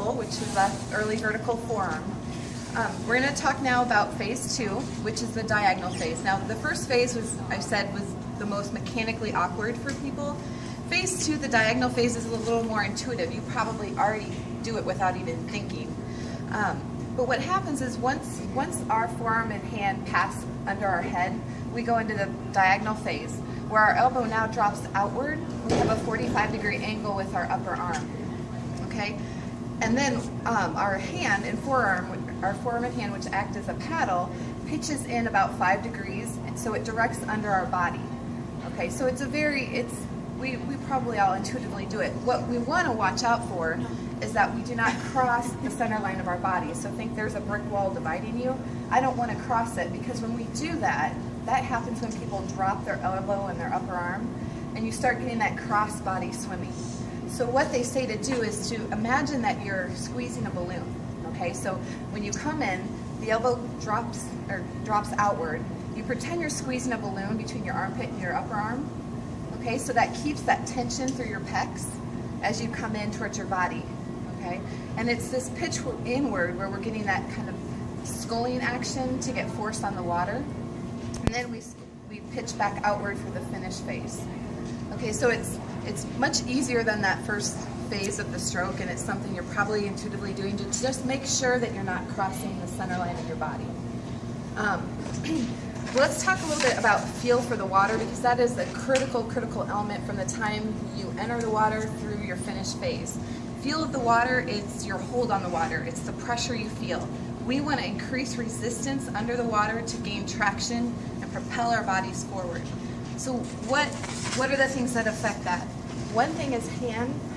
which is an early vertical forearm. We're going to talk now about phase 2, which is the diagonal phase. Now, the first phase was the most mechanically awkward for people. Phase 2, the diagonal phase, is a little more intuitive. You probably already do it without even thinking. But what happens is once our forearm and hand pass under our head, we go into the diagonal phase, where our elbow now drops outward. We have a 45-degree angle with our upper arm. Okay, and then our hand and forearm, our forearm and hand, which act as a paddle, pitches in about 5 degrees, and so it directs under our body. Okay, so we probably all intuitively do it. What we want to watch out for is that we do not cross the center line of our body. So think there's a brick wall dividing you. I don't want to cross it, because when we do that, that happens when people drop their elbow and their upper arm, and you start getting that cross body swimming. So what they say to do is to imagine that you're squeezing a balloon. Okay, so when you come in, the elbow drops outward. You pretend you're squeezing a balloon between your armpit and your upper arm. Okay, so that keeps that tension through your pecs as you come in towards your body. Okay, and it's this pitch inward where we're getting that kind of sculling action to get force on the water, and then we pitch back outward for the finish phase. Okay, so it's much easier than that first phase of the stroke, and it's something you're probably intuitively doing to just make sure that you're not crossing the center line of your body. Let's talk a little bit about feel for the water, because that is a critical element from the time you enter the water through your finish phase. Feel of the water is your hold on the water. It's the pressure you feel. We want to increase resistance under the water to gain traction and propel our bodies forward. So what are the things that affect that? One thing is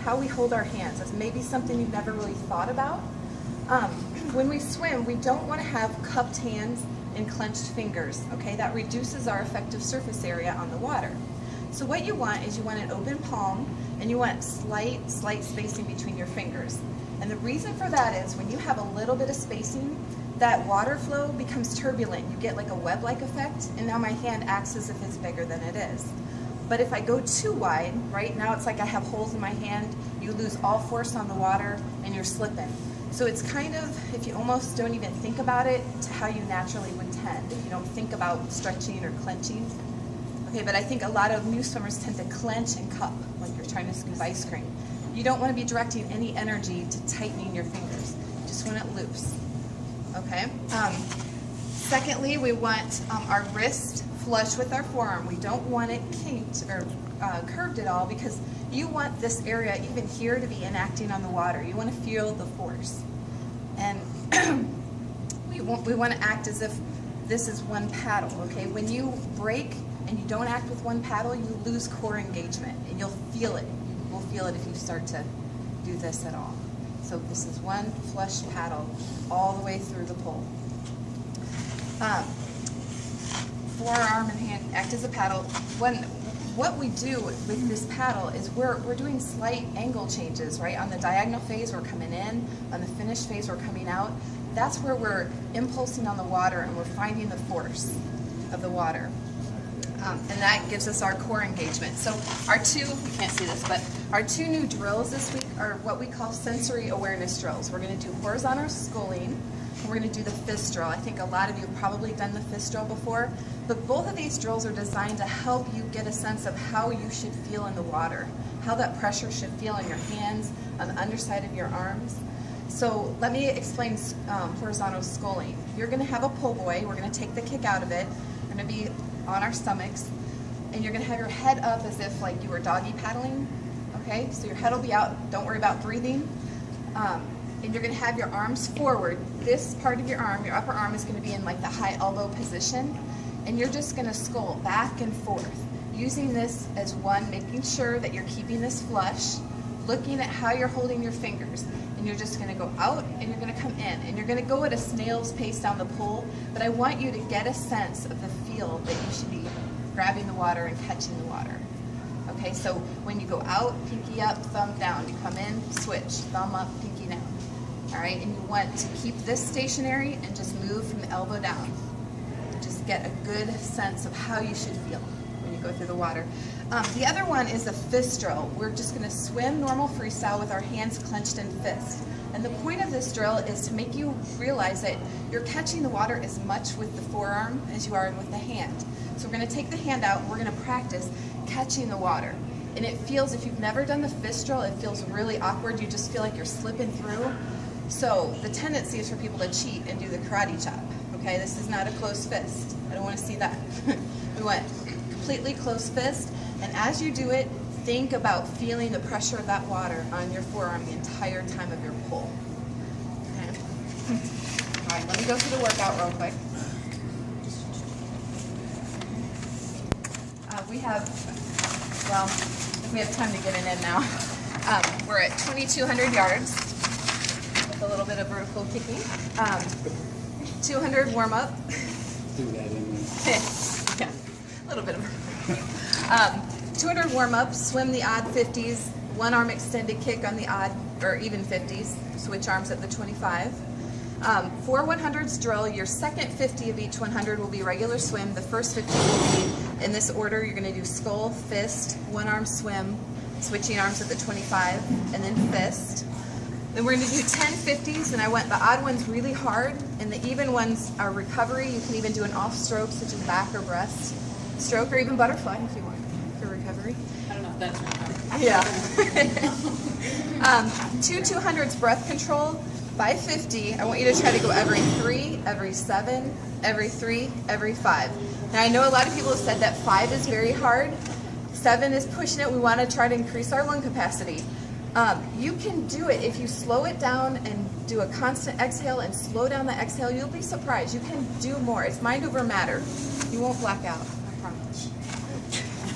how we hold our hands. It's maybe something you've never really thought about. When we swim, we don't want to have cupped hands and clenched fingers. Okay, that reduces our effective surface area on the water. So what you want is you want an open palm, and you want slight spacing between your fingers. And the reason for that is when you have a little bit of spacing, that water flow becomes turbulent. You get like a web-like effect, and now my hand acts as if it's bigger than it is. But if I go too wide, right, now it's like I have holes in my hand, you lose all force on the water and you're slipping. So it's kind of, if you almost don't even think about it, to how you naturally would tend if you don't think about stretching or clenching. Okay, but I think a lot of new swimmers tend to clench and cup, like you're trying to scoop ice cream. You don't want to be directing any energy to tightening your fingers. You just want it loose. Okay. Secondly, we want our wrist flush with our forearm. We don't want it kinked or curved at all, because you want this area, even here, to be enacting on the water. You want to feel the force. And we want to act as if this is one paddle. Okay. When you break and you don't act with one paddle, you lose core engagement, and you'll feel it. We'll feel it if you start to do this at all. So this is one flush paddle all the way through the pole. Forearm and hand act as a paddle. What we do with this paddle is we're doing slight angle changes, right? On the diagonal phase, we're coming in. On the finish phase, we're coming out. That's where we're impulsing on the water, and we're finding the force of the water. And that gives us our core engagement. So you can't see this, but our 2 new drills this week are what we call sensory awareness drills. We're going to do horizontal sculling, and we're going to do the fist drill. I think a lot of you have probably done the fist drill before, but both of these drills are designed to help you get a sense of how you should feel in the water, how that pressure should feel on your hands, on the underside of your arms. So let me explain horizontal sculling. You're going to have a pull buoy. We're going to take the kick out of it. We're going to be on our stomachs, and you're going to have your head up as if like you were doggy paddling. Okay, so your head will be out. Don't worry about breathing. And you're going to have your arms forward. This part of your arm, your upper arm, is going to be in like the high elbow position, and you're just going to scull back and forth, using this as one, making sure that you're keeping this flush, looking at how you're holding your fingers, and you're just going to go out and you're going to come in, and you're going to go at a snail's pace down the pool, but I want you to get a sense of the feel that you should be grabbing the water and catching the water. Okay, so when you go out, pinky up, thumb down. You come in, switch, thumb up, pinky down. All right, and you want to keep this stationary and just move from the elbow down. Just get a good sense of how you should feel when you go through the water. The other one is a fist drill. We're just going to swim normal freestyle with our hands clenched in fist. And the point of this drill is to make you realize that you're catching the water as much with the forearm as you are with the hand. So we're going to take the hand out and we're going to practice catching the water. And it feels, if you've never done the fist drill, it feels really awkward. You just feel like you're slipping through. So the tendency is for people to cheat and do the karate chop. Okay, this is not a closed fist. I don't want to see that. We want completely closed fist. And as you do it, think about feeling the pressure of that water on your forearm the entire time of your pull. Okay. All right, let me go through the workout real quick. We have, well, if we have time to get it in now, we're at 2,200 yards with a little bit of vertical kicking. 200 warm up. Do that in there. Yeah, a little bit of 200 warm up, swim the odd 50s, one arm extended kick on the odd or even 50s, switch arms at the 25. For 100s drill, your second 50 of each 100 will be regular swim. The first 50 will be in this order. You're going to do skull, fist, one arm swim, switching arms at the 25, and then fist. Then we're going to do 10 50s, and I went the odd ones really hard, and the even ones are recovery. You can even do an off stroke, such as back or breast stroke, or even butterfly if you want for recovery. I don't know if that's recovery. Yeah. 2 200s breath control. By 50, I want you to try to go every 3, every 7, every 3, every 5. Now I know a lot of people have said that 5 is very hard. 7 is pushing it. We want to try to increase our lung capacity. You can do it if you slow it down and do a constant exhale and slow down the exhale. You'll be surprised. You can do more. It's mind over matter. You won't black out, I promise.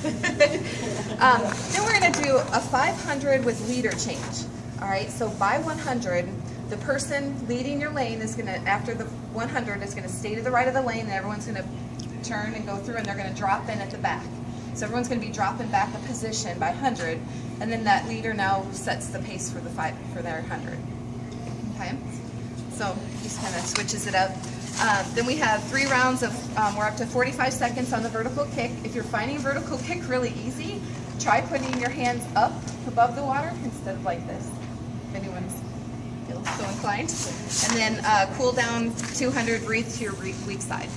Then we're going to do a 500 with leader change. All right, so by 100, the person leading your lane is going to, after the 100, is going to stay to the right of the lane, and everyone's going to turn and go through, and they're going to drop in at the back. So everyone's going to be dropping back a position by 100, and then that leader now sets the pace for their 100. Okay, so just kind of switches it up. Then we have 3 rounds of, we're up to 45 seconds on the vertical kick. If you're finding vertical kick really easy, try putting your hands up above the water instead of like this, if anyone's feels so inclined. And then cool down 200, breathe to your weak side.